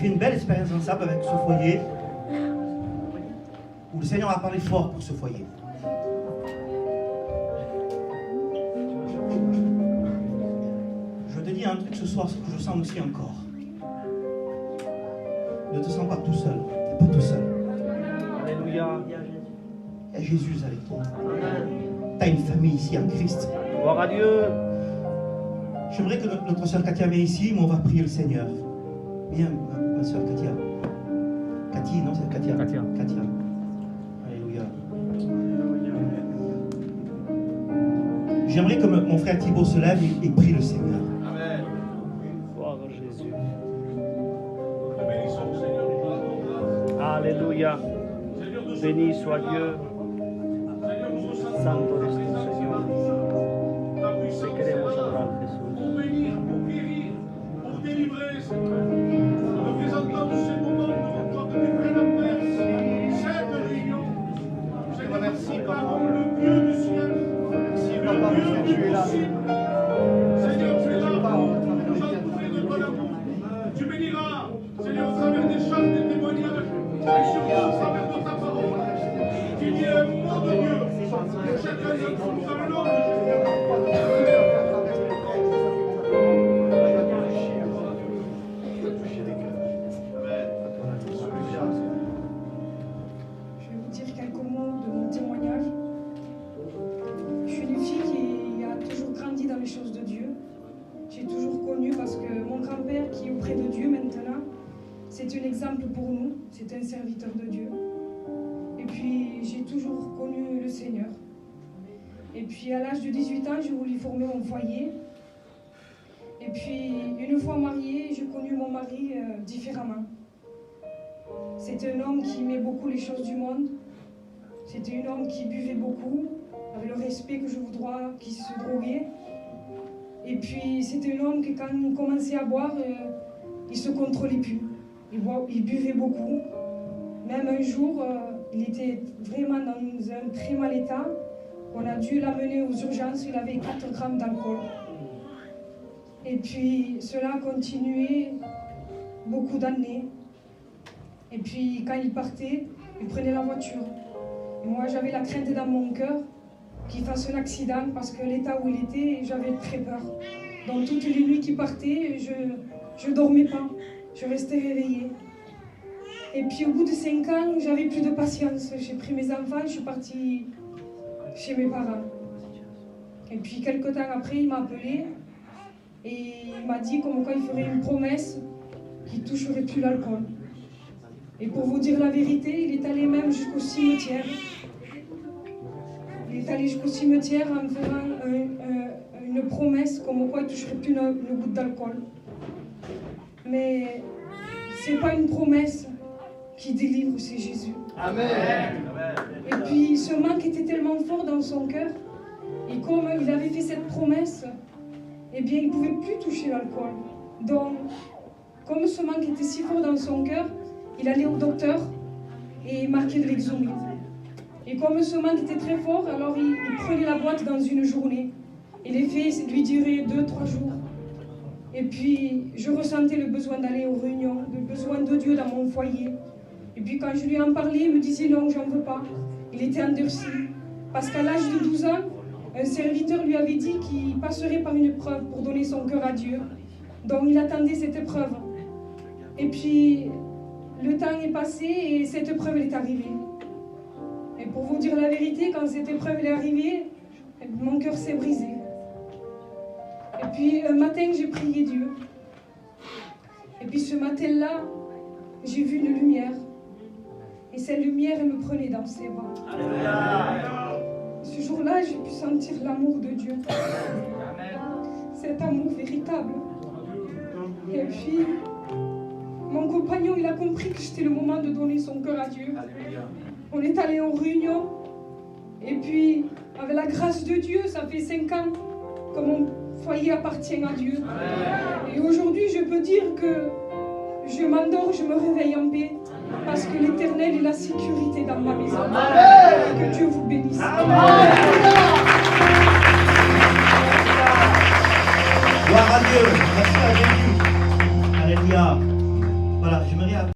J'ai une belle expérience ensemble avec ce foyer où le Seigneur a parlé fort pour ce foyer. Je te dis un truc ce soir, ce que je sens aussi encore. Ne te sens pas tout seul. Tu n'es pas tout seul. Alléluia. Il y a Jésus avec toi. Tu as une famille ici en Christ. Gloire à Dieu. J'aimerais que notre soeur Katia vienne ici, mais on va prier le Seigneur. Viens, ma soeur Katia. Cathy, non, c'est Katia. Katia. Katia. Alléluia. J'aimerais que mon frère Thibaut se lève et prie le Seigneur. Amen. Gloire à Jésus. Alléluia. Béni soit Dieu. Santo eres tu, Señor. Te queremos adorar, Jesús. Pour bénir, pour guérir, pour délivrer, Seigneur. Nous présentons ce moment devant toi que tu prennes en place cette réunion. Seigneur, merci, papa, le Dieu du ciel. Merci, papa, parce que tu es là. Seigneur, tu es là pour nous entourer de ton amour. Tu béniras, Seigneur, au travers des chants, des témoignages, et surtout au travers de ta parole. Qu'il y ait un mot de Dieu pour chacun de nous dans le nom de Jésus. C'est un exemple pour nous, c'est un serviteur de Dieu. Et puis j'ai toujours connu le Seigneur. Et puis à l'âge de 18 ans, j'ai voulu former mon foyer. Et puis une fois mariée, j'ai connu mon mari différemment. C'était un homme qui aimait beaucoup les choses du monde. C'était un homme qui buvait beaucoup, avec le respect que je voudrais, qui se droguait. Et puis c'était un homme qui quand il commençait à boire, il se contrôlait plus. Il buvait beaucoup. Même un jour, il était vraiment dans un très mal état. On a dû l'amener aux urgences, il avait 4 grammes d'alcool. Et puis cela a continué beaucoup d'années. Et puis quand il partait, il prenait la voiture. Et moi j'avais la crainte dans mon cœur qu'il fasse un accident parce que l'état où il était, j'avais très peur. Donc toutes les nuits qu'il partait, je ne dormais pas. Je restais réveillée. Et puis au bout de 5 ans, j'avais plus de patience. J'ai pris mes enfants, je suis partie chez mes parents. Et puis quelques temps après, il m'a appelé et il m'a dit comme quoi il ferait une promesse qu'il ne toucherait plus l'alcool. Et pour vous dire la vérité, il est allé même jusqu'au cimetière. Il est allé jusqu'au cimetière en me faisant une promesse comme quoi il ne toucherait plus une goutte d'alcool. Mais ce n'est pas une promesse qui délivre, c'est Jésus. Amen. Et puis ce manque était tellement fort dans son cœur, et comme il avait fait cette promesse, eh bien il ne pouvait plus toucher l'alcool. Donc, comme ce manque était si fort dans son cœur, il allait au docteur et il marquait de l'exomile. Et comme ce manque était très fort, alors il prenait la boîte dans une journée. Et l'effet lui durait 2-3 jours. Et puis, je ressentais le besoin d'aller aux réunions, le besoin de Dieu dans mon foyer. Et puis, quand je lui en parlais, il me disait non, j'en veux pas. Il était endurci. Parce qu'à l'âge de 12 ans, un serviteur lui avait dit qu'il passerait par une épreuve pour donner son cœur à Dieu. Donc, il attendait cette épreuve. Et puis, le temps est passé et cette épreuve elle est arrivée. Et pour vous dire la vérité, quand cette épreuve elle est arrivée, mon cœur s'est brisé. Et puis un matin, j'ai prié Dieu. Et puis ce matin-là, j'ai vu une lumière. Et cette lumière, elle me prenait dans ses bras. Ce jour-là, j'ai pu sentir l'amour de Dieu. Cet amour véritable. Et puis, mon compagnon, il a compris que c'était le moment de donner son cœur à Dieu. On est allé aux réunions. Et puis, avec la grâce de Dieu, ça fait 5 ans que mon foyer appartient à Dieu. Et aujourd'hui, je peux dire que je m'endors, je me réveille en paix. Parce que l'Éternel est la sécurité dans ma maison. Que Dieu vous bénisse. Gloire à Dieu. Merci à Jésus. Alléluia. Voilà, je j'aimerais